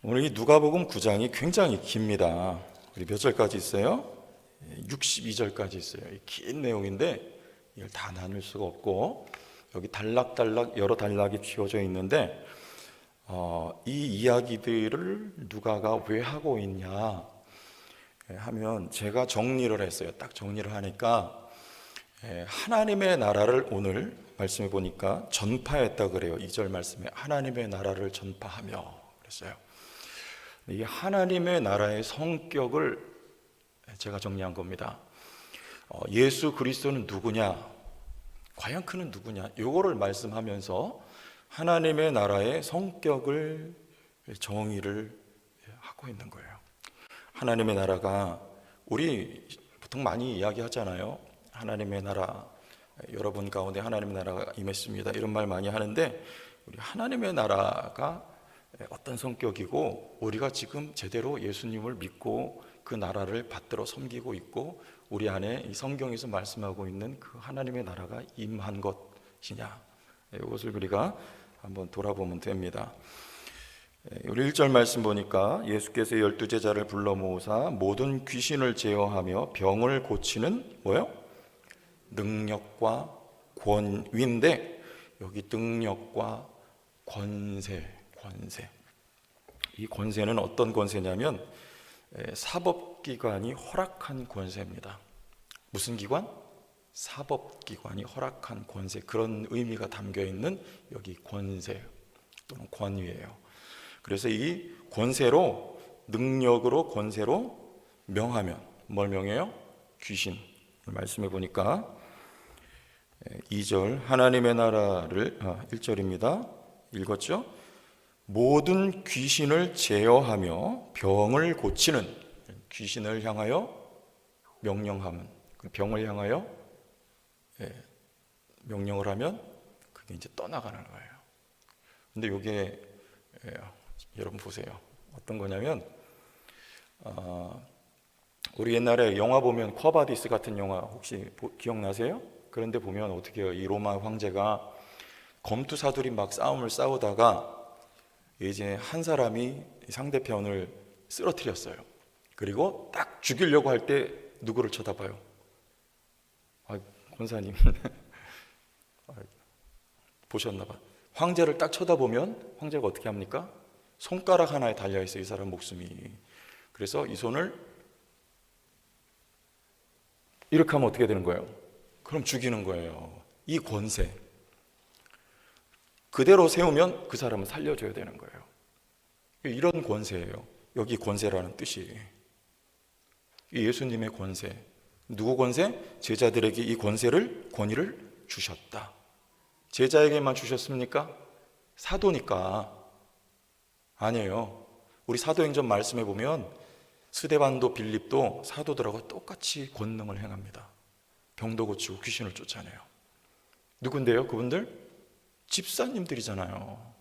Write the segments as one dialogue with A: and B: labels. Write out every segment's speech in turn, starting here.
A: 오늘 이 누가복음 9장이 굉장히 깁니다. 우리 몇 절까지 있어요? 62절까지 있어요. 긴 내용인데 이걸 다 나눌 수가 없고, 여기 단락단락 여러 단락이 쥐어져 있는데 이 이야기들을 누가가 왜 하고 있냐 하면, 제가 정리를 했어요. 딱 정리를 하니까 하나님의 나라를 오늘 말씀해 보니까 전파했다 그래요. 2절 말씀에 하나님의 나라를 전파하며 그랬어요. 이 하나님의 나라의 성격을 제가 정리한 겁니다. 예수 그리스도는 누구냐, 과연 그는 누구냐, 이거를 말씀하면서 하나님의 나라의 성격을 정의를 하고 있는 거예요. 하나님의 나라가, 우리 보통 많이 이야기하잖아요. 하나님의 나라, 여러분 가운데 하나님의 나라가 임했습니다, 이런 말 많이 하는데, 우리 하나님의 나라가 어떤 성격이고, 우리가 지금 제대로 예수님을 믿고 그 나라를 받들어 섬기고 있고, 우리 안에 이 성경에서 말씀하고 있는 그 하나님의 나라가 임한 것이냐, 이것을 우리가 한번 돌아보면 됩니다. 우리 1절 말씀 보니까 예수께서 12제자를 불러 모으사 모든 귀신을 제어하며 병을 고치는 뭐요? 능력과 권위인데, 여기 능력과 권세. 이 권세는 어떤 권세냐면 사법기관이 허락한 권세입니다. 무슨 기관? 사법기관이 허락한 권세, 그런 의미가 담겨있는 여기 권세 또는 권위예요. 그래서 이 권세로, 능력으로, 권세로 명하면 뭘 명해요? 귀신. 말씀해 보니까 2절 하나님의 나라를 1절입니다. 읽었죠? 모든 귀신을 제어하며 병을 고치는, 귀신을 향하여 명령하면, 병을 향하여 명령을 하면 그게 이제 떠나가는 거예요. 근데 이게 여러분 보세요. 어떤 거냐면, 우리 옛날에 영화 보면 쿼바디스 같은 영화 혹시 기억나세요? 그런데 보면 어떻게 해요? 이 로마 황제가 검투사들이 막 싸움을 싸우다가 이제 한 사람이 상대편을 쓰러뜨렸어요. 그리고 딱 죽이려고 할 때 누구를 쳐다봐요? 권사님 보셨나 봐. 황제를 딱 쳐다보면 황제가 어떻게 합니까? 손가락 하나에 달려있어요, 이 사람 목숨이. 그래서 이 손을 이렇게 하면 어떻게 되는 거예요? 그럼 죽이는 거예요. 이 권세 그대로 세우면 그 사람은 살려줘야 되는 거예요. 이런 권세예요. 여기 권세라는 뜻이 예수님의 권세. 누구 권세? 제자들에게 이 권세를, 권위를 주셨다. 제자에게만 주셨습니까? 사도니까. 아니에요. 우리 사도행전 말씀해 보면 스데반도 빌립도 사도들하고 똑같이 권능을 행합니다. 병도 고치고 귀신을 쫓아내요. 누군데요? 그분들? 집사님들이잖아요.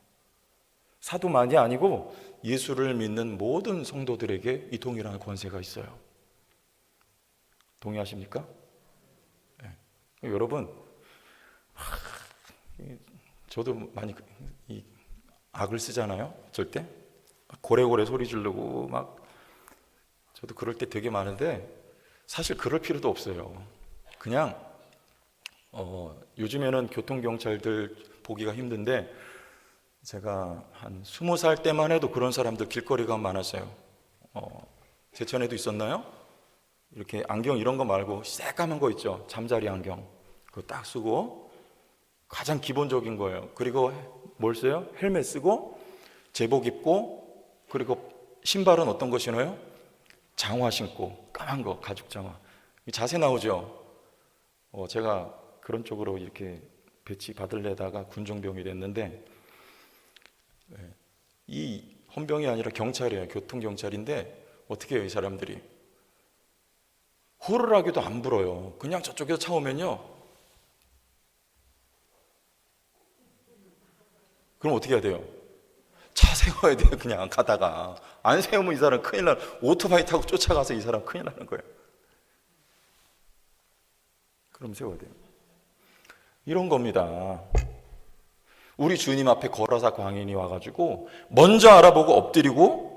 A: 사도만이 아니고 예수를 믿는 모든 성도들에게 이 동일한 권세가 있어요. 동의하십니까? 네. 여러분, 저도 많이 이 악을 쓰잖아요. 어쩔 때 고래고래 소리 지르고 막, 저도 그럴 때 되게 많은데 사실 그럴 필요도 없어요. 그냥 요즘에는 교통경찰들 보기가 힘든데, 제가 한 20살 때만 해도 그런 사람들 길거리가 많았어요. 제천에도 있었나요? 이렇게 안경 이런 거 말고 새까만 거 있죠, 잠자리 안경. 그거 딱 쓰고, 가장 기본적인 거예요. 그리고 뭘 써요? 헬멧 쓰고 제복 입고, 그리고 신발은 어떤 거 신어요? 장화 신고, 까만 거, 가죽 장화. 자세 나오죠? 제가 그런 쪽으로 이렇게 배치 받으려다가 군종병이 됐는데, 이 헌병이 아니라 경찰이에요. 교통경찰인데 어떻게 해요? 이 사람들이 호루라기도 안 불어요. 그냥 저쪽에서 차 오면요, 그럼 어떻게 해야 돼요? 차 세워야 돼요. 그냥 가다가 안 세우면 이 사람 큰일 나요. 오토바이 타고 쫓아가서 이 사람 큰일 나는 거예요. 그럼 세워야 돼요. 이런 겁니다. 우리 주님 앞에 걸어서 광인이 와가지고 먼저 알아보고 엎드리고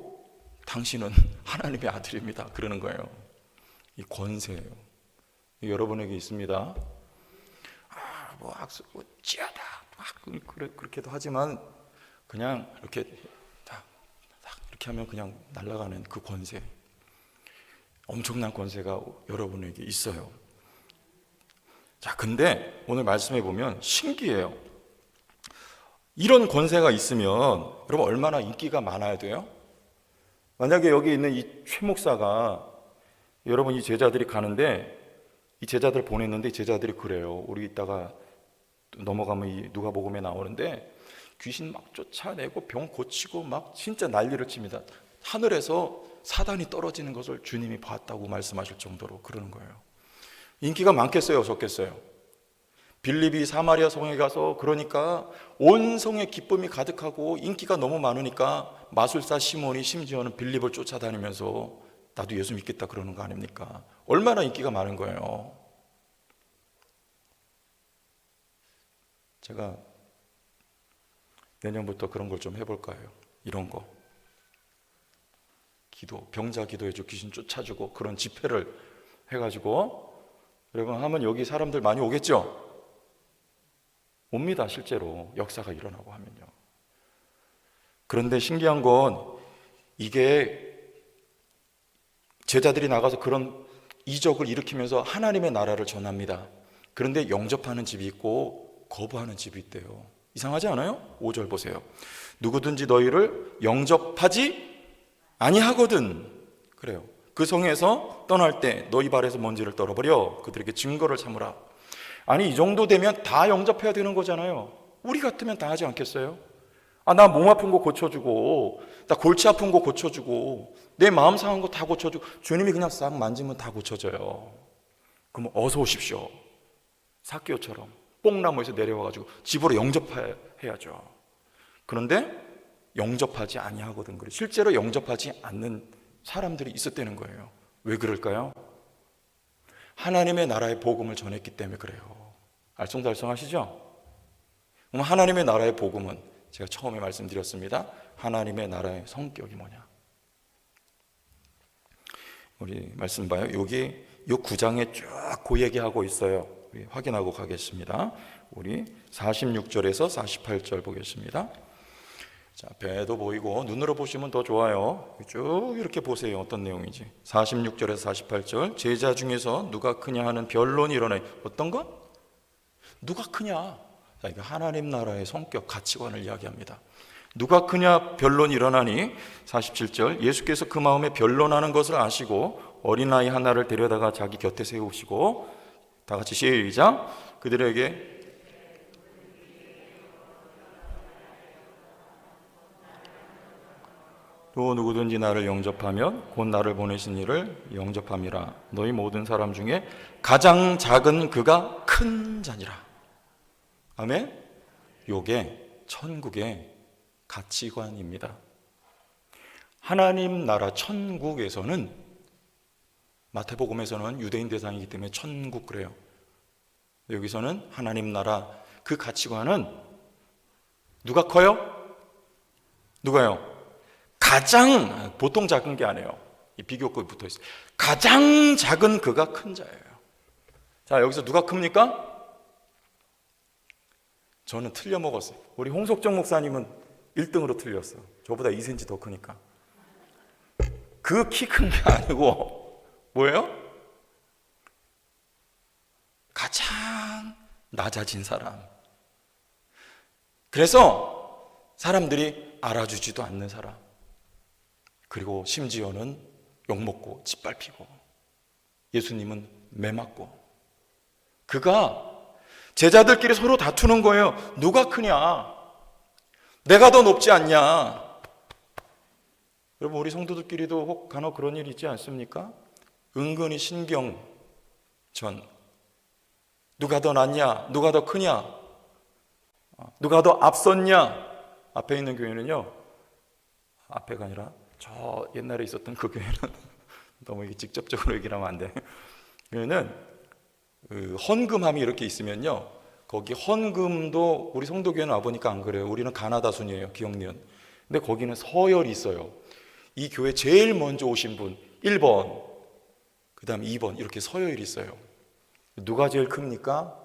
A: 당신은 하나님의 아들입니다. 그러는 거예요. 이 권세예요. 여러분에게 있습니다. 뭐 악수, 뭐 찌하다, 그렇게도 하지만 그냥 이렇게 딱 이렇게 하면 그냥 날아가는 그 권세, 엄청난 권세가 여러분에게 있어요. 자, 근데 오늘 말씀해 보면 신기해요. 이런 권세가 있으면 여러분 얼마나 인기가 많아야 돼요? 만약에 여기 있는 이 최 목사가 여러분 이 제자들이 가는데 이 제자들 보냈는데 제자들이 그래요. 우리 이따가 넘어가면 이 누가복음에 나오는데 귀신 막 쫓아내고 병 고치고 막 진짜 난리를 칩니다. 하늘에서 사단이 떨어지는 것을 주님이 봤다고 말씀하실 정도로 그러는 거예요. 인기가 많겠어요, 적겠어요? 빌립이 사마리아 성에 가서 그러니까 온 성에 기쁨이 가득하고 인기가 너무 많으니까 마술사 시몬이 심지어는 빌립을 쫓아다니면서 나도 예수 믿겠다 그러는 거 아닙니까? 얼마나 인기가 많은 거예요. 제가 내년부터 그런 걸 좀 해볼까 해요. 이런 거 기도, 병자 기도해주고 귀신 쫓아주고 그런 집회를 해가지고 여러분 하면 여기 사람들 많이 오겠죠? 옵니다. 실제로 역사가 일어나고 하면요. 그런데 신기한 건 이게 제자들이 나가서 그런 이적을 일으키면서 하나님의 나라를 전합니다. 그런데 영접하는 집이 있고 거부하는 집이 있대요. 이상하지 않아요? 5절 보세요. 누구든지 너희를 영접하지 아니하거든. 그래요. 그 성에서 떠날 때 너희 발에서 먼지를 떨어버려 그들에게 증거를 삼으라. 아니 이 정도 되면 다 영접해야 되는 거잖아요. 우리 같으면 다 하지 않겠어요? 나 몸 아픈 거 고쳐주고 나 골치 아픈 거 고쳐주고 내 마음 상한 거 다 고쳐주고 주님이 그냥 싹 만지면 다 고쳐져요. 그럼 어서 오십시오. 삭개오처럼 뽕나무에서 내려와가지고 집으로 영접해야죠. 그런데 영접하지 아니하거든. 그래. 실제로 영접하지 않는 사람들이 있었다는 거예요. 왜 그럴까요? 하나님의 나라의 복음을 전했기 때문에 그래요. 알쏭달쏭하시죠? 그럼 하나님의 나라의 복음은 제가 처음에 말씀드렸습니다. 하나님의 나라의 성격이 뭐냐? 우리 말씀 봐요. 여기 이 9장에 쭉 그 얘기하고 있어요. 우리 확인하고 가겠습니다. 우리 46절에서 48절 보겠습니다. 자, 배도 보이고 눈으로 보시면 더 좋아요. 쭉 이렇게 보세요. 어떤 내용인지. 46절에서 48절. 제자 중에서 누가 크냐 하는 변론이 일어나요. 어떤 것? 누가 크냐? 자, 이거 하나님 나라의 성격, 가치관을 이야기합니다. 누가 크냐 변론이 일어나니 47절. 예수께서 그 마음에 변론하는 것을 아시고 어린아이 하나를 데려다가 자기 곁에 세우시고 다 같이 시작. 그들에게 또 누구든지 나를 영접하면 곧 나를 보내신 이를 영접함이라. 너희 모든 사람 중에 가장 작은 그가 큰 자니라. 아멘. 요게 천국의 가치관입니다. 하나님 나라 천국에서는 마태복음에서는 유대인 대상이기 때문에 천국 그래요. 여기서는 하나님 나라 그 가치관은 누가 커요? 누가요? 가장 보통 작은 게 아니에요. 이 비교급이 붙어 있어요. 가장 작은 그가 큰 자예요. 자, 여기서 누가 큽니까? 저는 틀려 먹었어요. 우리 홍석정 목사님은 1등으로 틀렸어. 저보다 2cm 더 크니까. 그 키 큰 게 아니고 뭐예요? 가장 낮아진 사람. 그래서 사람들이 알아주지도 않는 사람. 그리고 심지어는 욕먹고 짓밟히고 예수님은 매맞고. 그가 제자들끼리 서로 다투는 거예요. 누가 크냐? 내가 더 높지 않냐? 여러분 우리 성도들끼리도 혹 간혹 그런 일이 있지 않습니까? 은근히 신경전. 누가 더 낫냐? 누가 더 크냐? 누가 더 앞섰냐? 앞에 있는 교회는요. 앞에가 아니라 저 옛날에 있었던 그 교회는 너무 이게 직접적으로 얘기를 하면 안 돼. 교회는 그 헌금함이 이렇게 있으면요. 거기 헌금도 우리 성도교회는 와보니까 안 그래요. 우리는 가나다 순이에요. 기억니은. 근데 거기는 서열이 있어요. 이 교회 제일 먼저 오신 분 1번, 그 다음 2번 이렇게 서열이 있어요. 누가 제일 큽니까?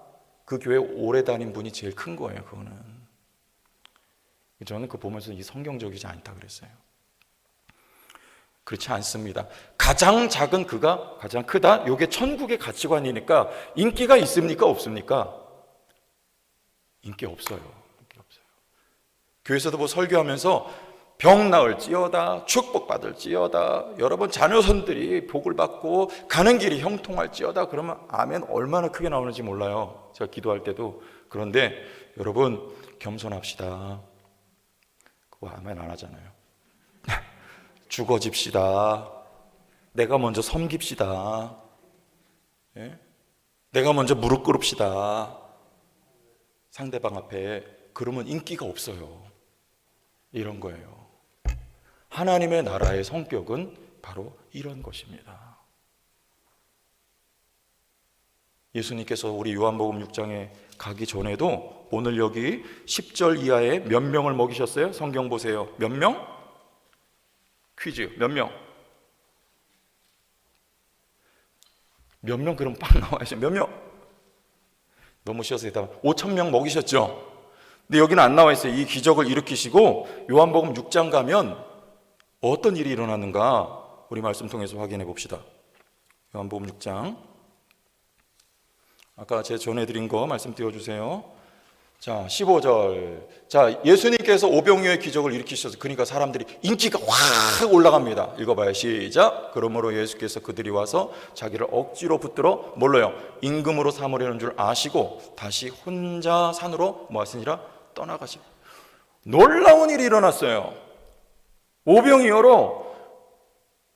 A: 그 교회 오래 다닌 분이 제일 큰 거예요. 그거는. 저는 그거 보면서 이 성경적이지 않다 그랬어요. 그렇지 않습니다. 가장 작은 그가 가장 크다. 이게 천국의 가치관이니까 인기가 있습니까? 없습니까? 인기 없어요. 인기 없어요. 교회에서도 뭐 설교하면서 병 나을지어다, 축복받을지어다, 여러분 자녀선들이 복을 받고 가는 길이 형통할지어다, 그러면 아멘 얼마나 크게 나오는지 몰라요. 제가 기도할 때도. 그런데 여러분 겸손합시다. 그거 아멘 안 하잖아요. 죽어집시다. 내가 먼저 섬깁시다. 예? 내가 먼저 무릎 꿇읍시다. 상대방 앞에. 그러면 인기가 없어요. 이런 거예요. 하나님의 나라의 성격은 바로 이런 것입니다. 예수님께서 우리 요한복음 6장에 가기 전에도 오늘 여기 10절 이하에 몇 명을 먹이셨어요? 성경 보세요. 몇 명? 퀴즈. 몇 명? 몇 명? 그럼 빡 나와야죠. 몇 명? 너무 쉬워서 대답. 5,000명 먹이셨죠? 근데 여기는 안 나와 있어요. 이 기적을 일으키시고 요한복음 6장 가면 어떤 일이 일어나는가 우리 말씀 통해서 확인해 봅시다. 요한복음 6장 아까 제가 전해드린 거 말씀 띄워주세요. 자 15절. 자 예수님께서 오병이어의 기적을 일으키셔서 그러니까 사람들이 인기가 확 올라갑니다. 읽어봐요. 시작. 그러므로 예수께서 그들이 와서 자기를 억지로 붙들어 뭘로요? 임금으로 삼으려는 줄 아시고 다시 혼자 산으로 뭐 하시니라? 떠나가시고. 놀라운 일이 일어났어요. 오병이어로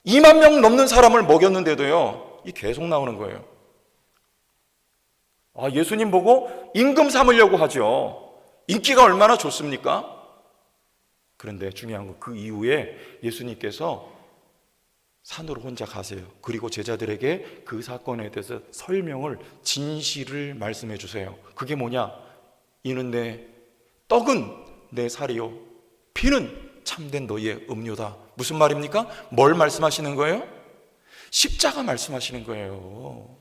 A: 2만 명 넘는 사람을 먹였는데도요, 이 계속 나오는 거예요. 아, 예수님 보고 임금 삼으려고 하죠. 인기가 얼마나 좋습니까? 그런데 중요한 건 그 이후에 예수님께서 산으로 혼자 가세요. 그리고 제자들에게 그 사건에 대해서 설명을, 진실을 말씀해 주세요. 그게 뭐냐? 이는 내 떡은 내 살이요, 피는 참된 너희의 음료다. 무슨 말입니까? 뭘 말씀하시는 거예요? 십자가 말씀하시는 거예요.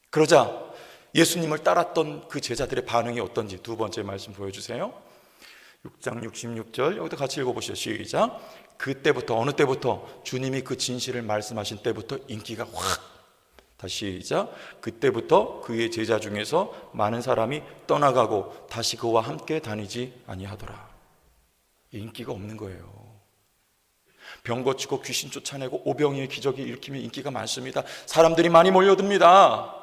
A: 그러자 예수님을 따랐던 그 제자들의 반응이 어떤지 두 번째 말씀 보여주세요. 6장 66절 여기도 같이 읽어보시죠. 시작. 그때부터, 어느 때부터? 주님이 그 진실을 말씀하신 때부터 인기가 확. 다시 시작. 그때부터 그의 제자 중에서 많은 사람이 떠나가고 다시 그와 함께 다니지 아니하더라. 인기가 없는 거예요. 병 고치고 귀신 쫓아내고 오병이의 기적이 일으키면 인기가 많습니다. 사람들이 많이 몰려듭니다.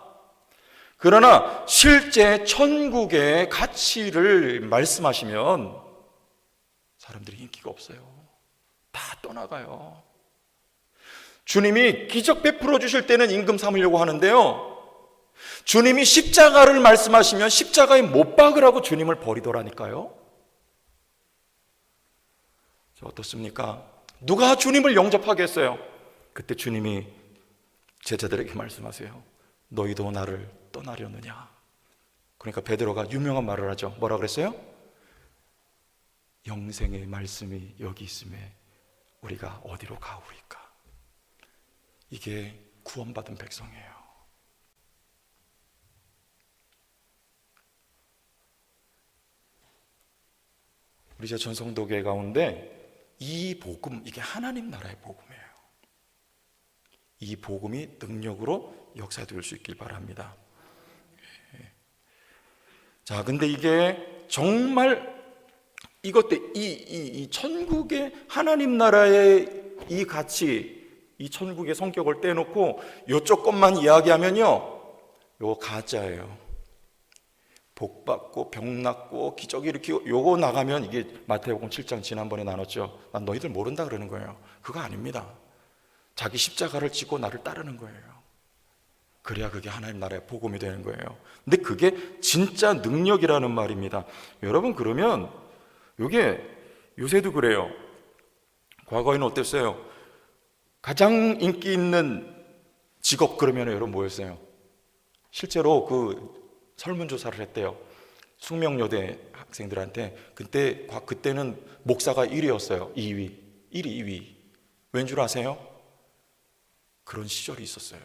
A: 그러나 실제 천국의 가치를 말씀하시면 사람들이 인기가 없어요. 다 떠나가요. 주님이 기적 베풀어 주실 때는 임금 삼으려고 하는데요, 주님이 십자가를 말씀하시면 십자가에 못 박으라고 주님을 버리더라니까요. 어떻습니까? 누가 주님을 영접하겠어요? 그때 주님이 제자들에게 말씀하세요. 너희도 나를 떠나려느냐? 그러니까 베드로가 유명한 말을 하죠. 뭐라 그랬어요? 영생의 말씀이 여기 있음에 우리가 어디로 가오리까? 이게 구원받은 백성이에요. 우리 제 전성도교회 가운데 이 복음, 이게 하나님 나라의 복음이에요. 이 복음이 능력으로 역사될 수 있길 바랍니다. 자, 근데 이게 정말 이것들 이 천국의 하나님 나라의 이 가치, 이 천국의 성격을 떼놓고 이쪽 것만 이야기하면요, 요거 가짜예요. 복 받고 병 낫고 기적 일으키고 요거 나가면 이게 마태복음 7장 지난번에 나눴죠. 난 너희들 모른다 그러는 거예요. 그거 아닙니다. 자기 십자가를 지고 나를 따르는 거예요. 그래야 그게 하나님 나라의 복음이 되는 거예요. 근데 그게 진짜 능력이라는 말입니다. 여러분, 그러면 요게 요새도 그래요. 과거에는 어땠어요? 가장 인기 있는 직업 그러면 여러분 뭐였어요? 실제로 그 설문조사를 했대요. 숙명여대 학생들한테. 그때는 목사가 1위였어요. 2위. 1위, 2위. 왠 줄 아세요? 그런 시절이 있었어요.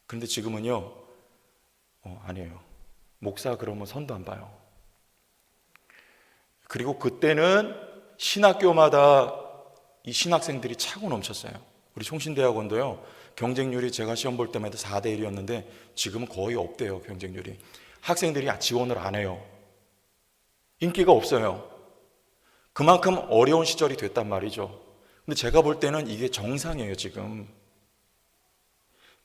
A: 그런데 지금은요, 아니에요. 목사 그러면 선도 안 봐요. 그리고 그때는 신학교마다 이 신학생들이 차고 넘쳤어요. 우리 총신대학원도요, 경쟁률이 제가 시험 볼 때마다 4대 1이었는데 지금은 거의 없대요, 경쟁률이. 학생들이 지원을 안 해요. 인기가 없어요. 그만큼 어려운 시절이 됐단 말이죠. 근데 제가 볼 때는 이게 정상이에요, 지금.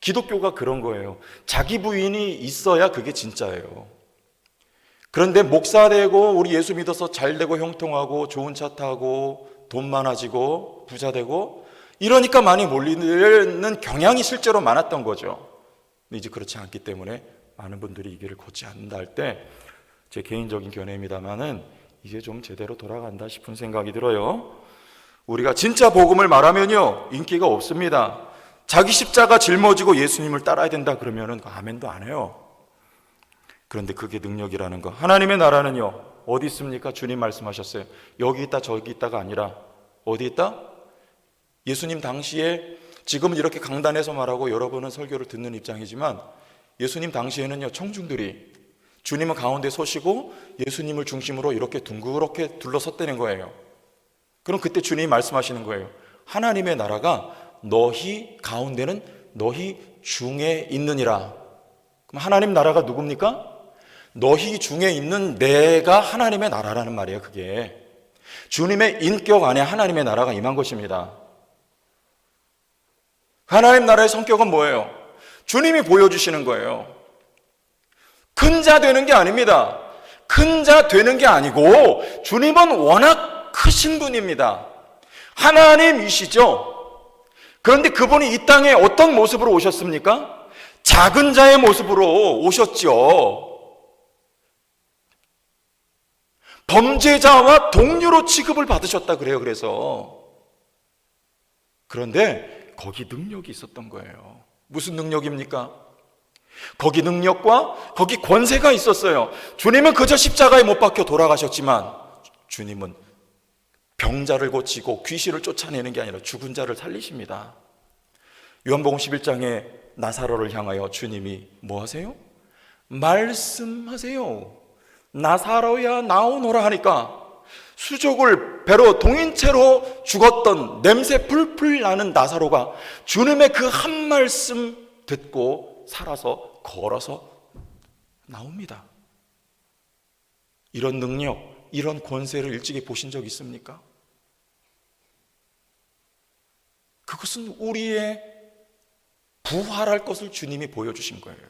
A: 기독교가 그런 거예요. 자기 부인이 있어야 그게 진짜예요. 그런데 목사 되고 우리 예수 믿어서 잘 되고 형통하고 좋은 차 타고 돈 많아지고 부자 되고 이러니까 많이 몰리는 경향이 실제로 많았던 거죠. 근데 이제 그렇지 않기 때문에 많은 분들이 이 길을 걷지 않는다 할 때 제 개인적인 견해입니다만은 이제 좀 제대로 돌아간다 싶은 생각이 들어요. 우리가 진짜 복음을 말하면요, 인기가 없습니다. 자기 십자가 짊어지고 예수님을 따라야 된다 그러면은 아멘도 안 해요. 그런데 그게 능력이라는 거. 하나님의 나라는요, 어디 있습니까? 주님 말씀하셨어요. 여기 있다 저기 있다가 아니라 어디 있다? 예수님 당시에, 지금은 이렇게 강단에서 말하고 여러분은 설교를 듣는 입장이지만 예수님 당시에는요, 청중들이, 주님은 가운데 서시고 예수님을 중심으로 이렇게 둥그렇게 둘러섰다는 거예요. 그럼 그때 주님이 말씀하시는 거예요. 하나님의 나라가 너희 가운데는 너희 중에 있느니라. 그럼 하나님 나라가 누굽니까? 너희 중에 있는 내가 하나님의 나라라는 말이에요. 그게 주님의 인격 안에 하나님의 나라가 임한 것입니다. 하나님 나라의 성격은 뭐예요? 주님이 보여주시는 거예요. 큰 자 되는 게 아닙니다. 큰 자 되는 게 아니고 주님은 워낙 크신 분입니다. 하나님이시죠. 그런데 그분이 이 땅에 어떤 모습으로 오셨습니까? 작은 자의 모습으로 오셨죠. 범죄자와 동료로 취급을 받으셨다 그래요. 그런데 거기 능력이 있었던 거예요. 무슨 능력입니까? 거기 능력과 거기 권세가 있었어요. 주님은 그저 십자가에 못 박혀 돌아가셨지만 주님은 병자를 고치고 귀신을 쫓아내는 게 아니라 죽은 자를 살리십니다. 요한복음 11장에 나사로를 향하여 주님이 뭐 하세요? 말씀하세요. 나사로야 나오너라 하니까 수족을 배로 동인채로 죽었던 냄새 풀풀 나는 나사로가 주님의 그 한 말씀 듣고 살아서 걸어서 나옵니다. 이런 능력, 이런 권세를 일찍이 보신 적 있습니까? 그것은 우리의 부활할 것을 주님이 보여주신 거예요.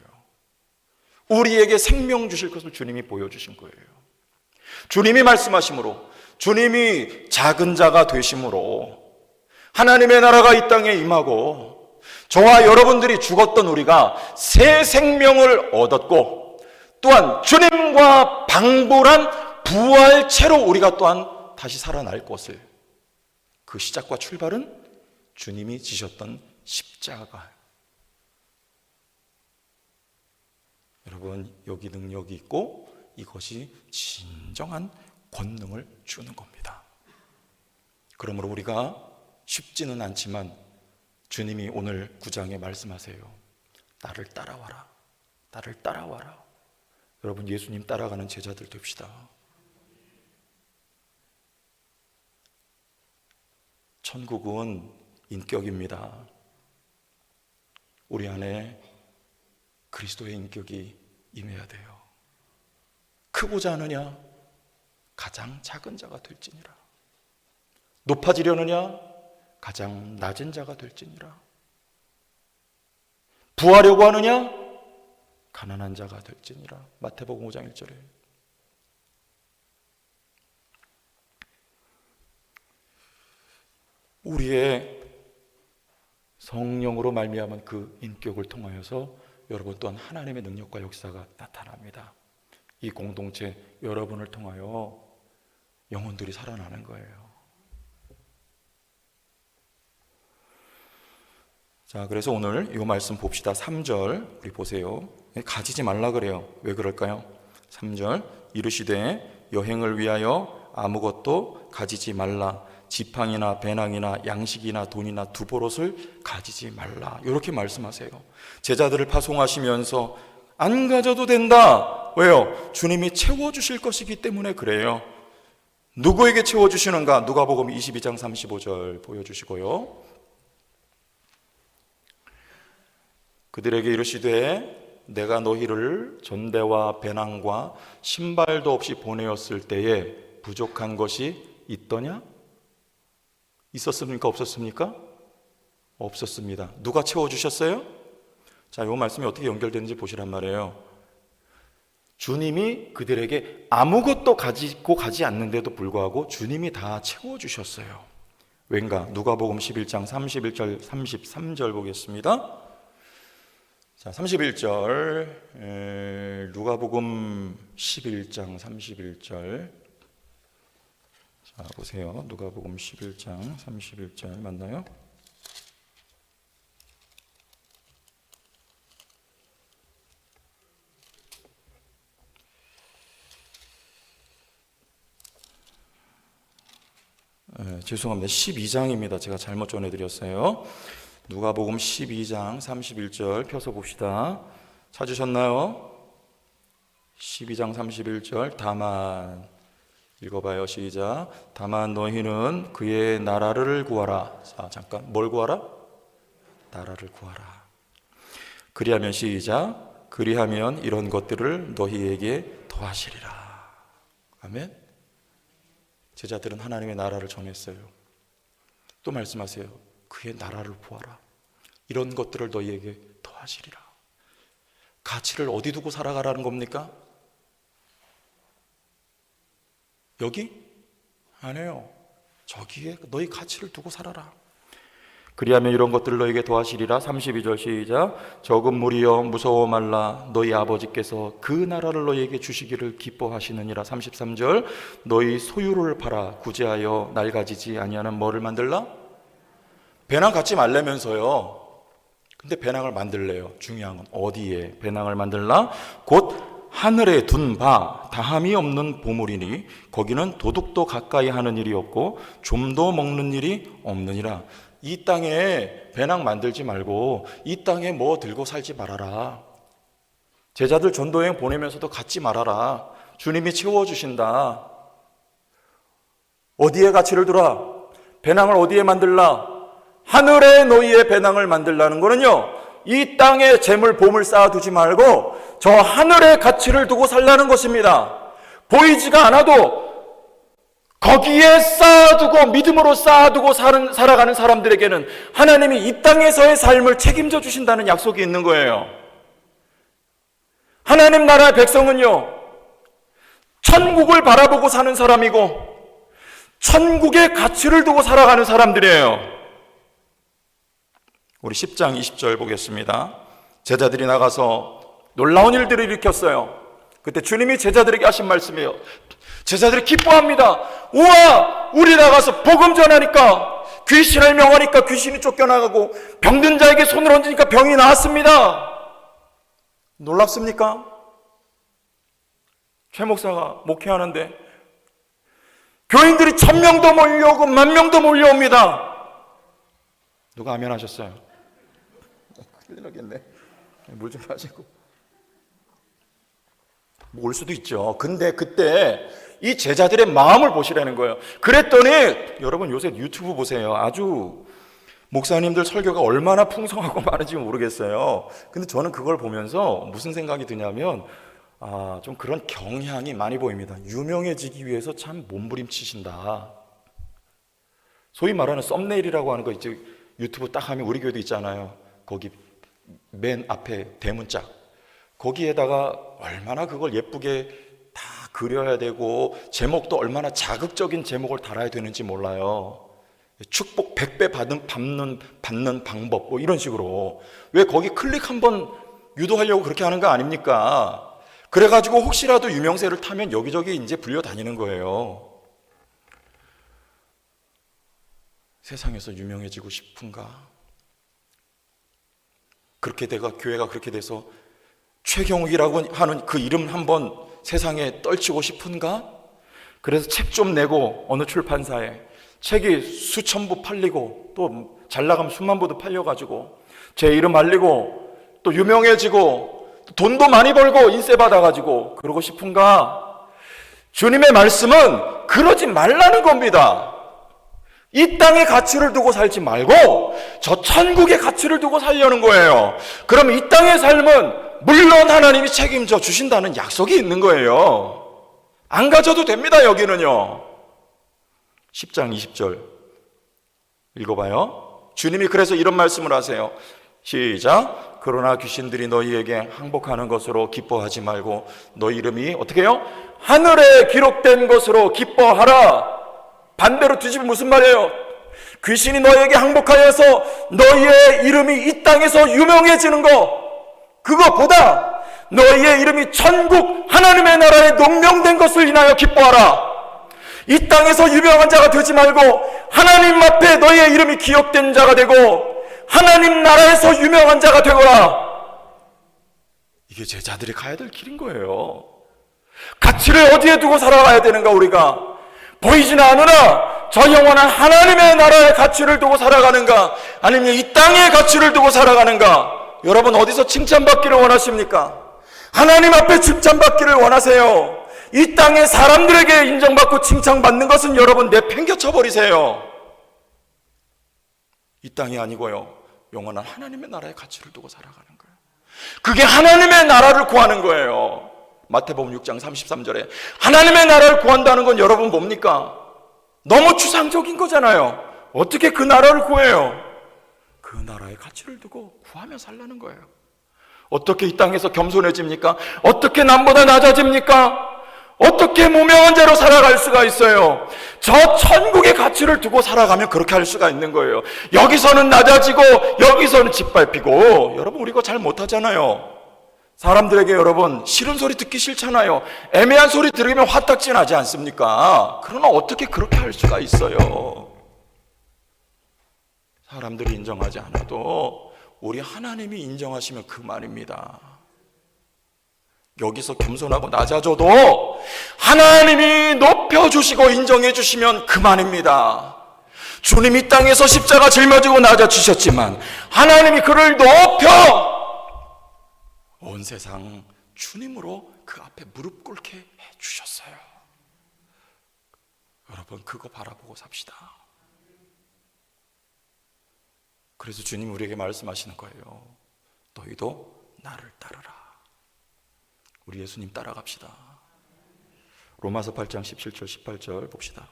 A: 우리에게 생명 주실 것을 주님이 보여주신 거예요. 주님이 말씀하심으로, 주님이 작은 자가 되심으로 하나님의 나라가 이 땅에 임하고 저와 여러분들이 죽었던 우리가 새 생명을 얻었고 또한 주님과 방불한 부활체로 우리가 또한 다시 살아날 것을, 그 시작과 출발은 주님이 지셨던 십자가. 여러분, 여기 능력이 있고 이것이 진정한 권능을 주는 겁니다. 그러므로 우리가 쉽지는 않지만 주님이 오늘 9장에 말씀하세요. 나를 따라와라. 나를 따라와라. 여러분, 예수님 따라가는 제자들 됩시다. 천국은 인격입니다. 우리 안에 그리스도의 인격이 임해야 돼요. 크고자 하느냐? 가장 작은 자가 될지니라. 높아지려느냐? 가장 낮은 자가 될지니라. 부하려고 하느냐? 가난한 자가 될지니라. 마태복음 5장 1절에. 우리의 성령으로 말미암은 그 인격을 통하여서 여러분 또한 하나님의 능력과 역사가 나타납니다. 이 공동체 여러분을 통하여 영혼들이 살아나는 거예요. 자, 그래서 오늘 이 말씀 봅시다. 3절 우리 보세요. 가지지 말라 그래요. 왜 그럴까요? 3절 이르시되 여행을 위하여 아무것도 가지지 말라. 지팡이나 배낭이나 양식이나 돈이나 두 보롯을 가지지 말라. 이렇게 말씀하세요. 제자들을 파송하시면서 안 가져도 된다. 왜요? 주님이 채워주실 것이기 때문에 그래요. 누구에게 채워주시는가? 누가복음 22장 35절 보여주시고요. 그들에게 이르시되 내가 너희를 전대와 배낭과 신발도 없이 보내었을 때에 부족한 것이 있더냐? 있었습니까? 없었습니까? 없었습니다. 누가 채워주셨어요? 자, 이 말씀이 어떻게 연결되는지 보시란 말이에요. 주님이 그들에게 아무것도 가지고 가지 않는데도 불구하고 주님이 다 채워주셨어요. 왠가? 누가복음 11장 31절 33절 보겠습니다. 자, 31절 누가복음 11장 31절. 자, 보세요. 누가복음 11장 31절 맞나요? 죄송합니다. 12장입니다. 제가 잘못 전해드렸어요. 누가복음 12장 31절 펴서 봅시다. 찾으셨나요? 12장 31절. 다만 읽어봐요. 시작. 다만 너희는 그의 나라를 구하라. 자, 잠깐 뭘 구하라? 나라를 구하라. 그리하면 시작. 그리하면 이런 것들을 너희에게 더하시리라. 아멘. 제자들은 하나님의 나라를 정했어요. 또 말씀하세요. 그의 나라를 구하라. 이런 것들을 너희에게 더하시리라. 가치를 어디 두고 살아가라는 겁니까? 여기? 아니에요. 저기에 너희 가치를 두고 살아라. 그리하면 이런 것들을 너희에게 더하시리라. 32절 시작. 적은 무리여 무서워 말라. 너희 아버지께서 그 나라를 너희에게 주시기를 기뻐하시느니라. 33절. 너희 소유를 팔아 구제하여 낡아지지 아니하는 뭐를 만들라? 배낭 갖지 말라면서요. 근데 배낭을 만들래요. 중요한 건 어디에 배낭을 만들라? 곧 하늘에 둔 바 다함이 없는 보물이니 거기는 도둑도 가까이 하는 일이 없고 좀도 먹는 일이 없느니라. 이 땅에 배낭 만들지 말고 이 땅에 뭐 들고 살지 말아라. 제자들 전도여행 보내면서도 갖지 말아라. 주님이 채워주신다. 어디에 가치를 두라? 배낭을 어디에 만들라? 하늘에 너희의 배낭을 만들라는 거는요, 이 땅에 재물 보물 쌓아두지 말고 저 하늘의 가치를 두고 살라는 것입니다. 보이지가 않아도 거기에 쌓아두고 믿음으로 쌓아두고 살아가는 사람들에게는 하나님이 이 땅에서의 삶을 책임져 주신다는 약속이 있는 거예요. 하나님 나라의 백성은요, 천국을 바라보고 사는 사람이고 천국의 가치를 두고 살아가는 사람들이에요. 우리 10장 20절 보겠습니다. 제자들이 나가서 놀라운 일들을 일으켰어요. 그때 주님이 제자들에게 하신 말씀이에요. 제자들이 기뻐합니다. 우와, 우리 나가서 복음 전하니까, 귀신을 명하니까 귀신이 쫓겨나가고 병든 자에게 손을 얹으니까 병이 나았습니다. 놀랍습니까? 최 목사가 목회하는데 교인들이 1000명도 몰려오고 10,000명도 몰려옵니다. 누가 아멘 하셨어요? 큰일 나겠네. 물 좀 마시고. 뭐 올 수도 있죠. 근데 그때 이 제자들의 마음을 보시라는 거예요. 그랬더니 여러분 요새 유튜브 보세요. 아주 목사님들 설교가 얼마나 풍성하고 많은지 모르겠어요. 근데 저는 그걸 보면서 무슨 생각이 드냐면 좀 그런 경향이 많이 보입니다. 유명해지기 위해서 참 몸부림치신다. 소위 말하는 썸네일이라고 하는 거 이제 유튜브 딱 하면 우리 교회도 있잖아요. 거기 맨 앞에 대문짝. 거기에다가 얼마나 그걸 예쁘게 다 그려야 되고 제목도 얼마나 자극적인 제목을 달아야 되는지 몰라요. 축복 100배 받는 방법 뭐 이런 식으로. 왜 거기 클릭 한번 유도하려고 그렇게 하는 거 아닙니까? 그래가지고 혹시라도 유명세를 타면 여기저기 이제 불려다니는 거예요. 세상에서 유명해지고 싶은가? 그렇게 돼가 교회가 그렇게 돼서 최경욱이라고 하는 그 이름 한번 세상에 떨치고 싶은가? 그래서 책 좀 내고 어느 출판사에 책이 수천 부 팔리고 또 잘 나가면 수만 부도 팔려가지고 제 이름 알리고 또 유명해지고 또 돈도 많이 벌고 인세 받아가지고 그러고 싶은가? 주님의 말씀은 그러지 말라는 겁니다. 이 땅의 가치를 두고 살지 말고 저 천국의 가치를 두고 살려는 거예요. 그럼 이 땅의 삶은 물론 하나님이 책임져 주신다는 약속이 있는 거예요. 안 가져도 됩니다. 여기는요. 10장 20절 읽어봐요. 주님이 그래서 이런 말씀을 하세요. 시작. 그러나 귀신들이 너희에게 항복하는 것으로 기뻐하지 말고 너희 이름이 어떻게 해요? 하늘에 기록된 것으로 기뻐하라. 반대로 뒤집으면 무슨 말이에요? 귀신이 너희에게 항복하여서 너희의 이름이 이 땅에서 유명해지는 거, 그거보다 너희의 이름이 천국 하나님의 나라에 농명된 것을 인하여 기뻐하라. 이 땅에서 유명한 자가 되지 말고 하나님 앞에 너희의 이름이 기억된 자가 되고 하나님 나라에서 유명한 자가 되거라. 이게 제자들이 가야 될 길인 거예요. 가치를 어디에 두고 살아가야 되는가? 우리가 보이지는 않으나 저 영원한 하나님의 나라의 가치를 두고 살아가는가? 아니면 이 땅의 가치를 두고 살아가는가? 여러분 어디서 칭찬받기를 원하십니까? 하나님 앞에 칭찬받기를 원하세요? 이 땅의 사람들에게 인정받고 칭찬받는 것은 여러분 내팽겨쳐 버리세요. 이 땅이 아니고요, 영원한 하나님의 나라의 가치를 두고 살아가는 거예요. 그게 하나님의 나라를 구하는 거예요. 마태복음 6장 33절에 하나님의 나라를 구한다는 건 여러분 뭡니까? 너무 추상적인 거잖아요. 어떻게 그 나라를 구해요? 그 나라의 가치를 두고 구하며 살라는 거예요. 어떻게 이 땅에서 겸손해집니까? 어떻게 남보다 낮아집니까? 어떻게 무명한 자로 살아갈 수가 있어요? 저 천국의 가치를 두고 살아가면 그렇게 할 수가 있는 거예요. 여기서는 낮아지고 여기서는 짓밟히고. 여러분 우리 이거 잘 못하잖아요. 사람들에게 여러분 싫은 소리 듣기 싫잖아요. 애매한 소리 들으면 화딱지 나지 않습니까? 그러나 어떻게 그렇게 할 수가 있어요? 사람들이 인정하지 않아도 우리 하나님이 인정하시면 그만입니다. 여기서 겸손하고 낮아져도 하나님이 높여주시고 인정해주시면 그만입니다. 주님 이 땅에서 십자가 짊어지고 낮아지셨지만 하나님이 그를 높여 온 세상 주님으로 그 앞에 무릎 꿇게 해주셨어요. 여러분 그거 바라보고 삽시다. 그래서 주님 우리에게 말씀하시는 거예요. 너희도 나를 따르라. 우리 예수님 따라갑시다. 로마서 8장 17절 18절 봅시다.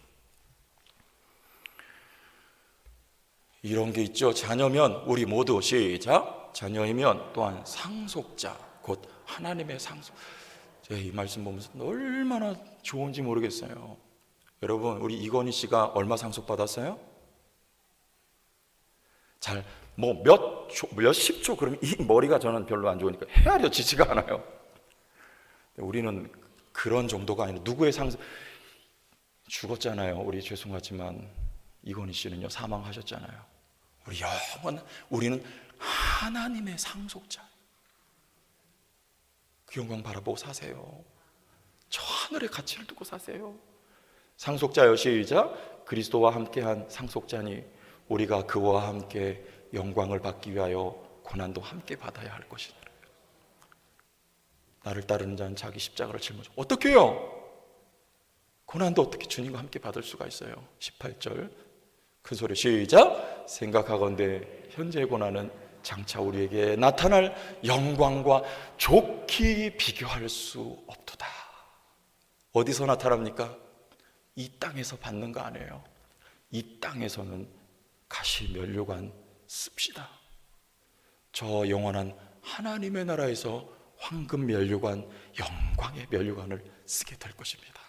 A: 이런 게 있죠. 자녀면 우리 모두 시작. 자녀이면 또한 상속자 곧 하나님의 상속. 제가 이 말씀 보면서 얼마나 좋은지 모르겠어요. 여러분 우리 이건희 씨가 얼마 상속 받았어요? 잘 뭐 몇십 조 그러면 이 머리가 저는 별로 안 좋으니까 헤아려지지가 않아요. 우리는 그런 정도가 아니라 누구의 상속 죽었잖아요. 우리 죄송하지만 이건희 씨는요 사망하셨잖아요. 우리는 하나님의 상속자. 그 영광 바라보고 사세요. 저 하늘의 가치를 두고 사세요. 상속자여 시작. 그리스도와 함께한 상속자니 우리가 그와 함께 영광을 받기 위하여 고난도 함께 받아야 할 것이다. 나를 따르는 자는 자기 십자가를 짊어져. 어떻게 해요? 고난도 어떻게 주님과 함께 받을 수가 있어요? 18절 큰 소리 시작. 생각하건대 현재의 고난은 장차 우리에게 나타날 영광과 좋게 비교할 수 없도다. 어디서 나타납니까? 이 땅에서 받는 거 아니에요. 이 땅에서는 가시 면류관 씁시다. 저 영원한 하나님의 나라에서 황금 면류관, 영광의 면류관을 쓰게 될 것입니다.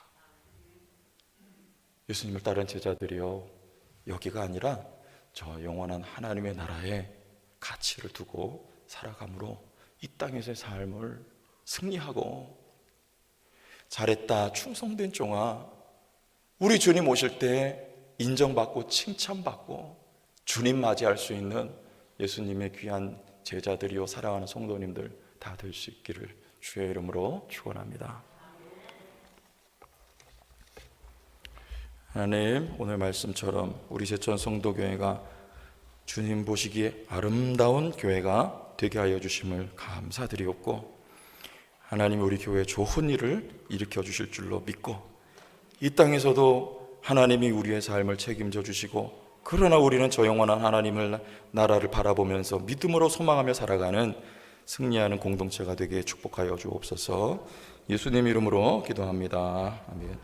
A: 예수님을 따른 제자들이요, 여기가 아니라 저 영원한 하나님의 나라에 가치를 두고 살아감으로 이 땅에서의 삶을 승리하고, 잘했다 충성된 종아, 우리 주님 오실 때 인정받고 칭찬받고 주님 맞이할 수 있는 예수님의 귀한 제자들이요 사랑하는 성도님들 다 될 수 있기를 주의 이름으로 축원합니다. 하나님, 오늘 말씀처럼 우리 제천 성도교회가 주님 보시기에 아름다운 교회가 되게 하여 주심을 감사드리옵고, 하나님 우리 교회에 좋은 일을 일으켜 주실 줄로 믿고, 이 땅에서도 하나님이 우리의 삶을 책임져 주시고, 그러나 우리는 저 영원한 하나님을 나라를 바라보면서 믿음으로 소망하며 살아가는 승리하는 공동체가 되게 축복하여 주옵소서. 예수님 이름으로 기도합니다. 아멘.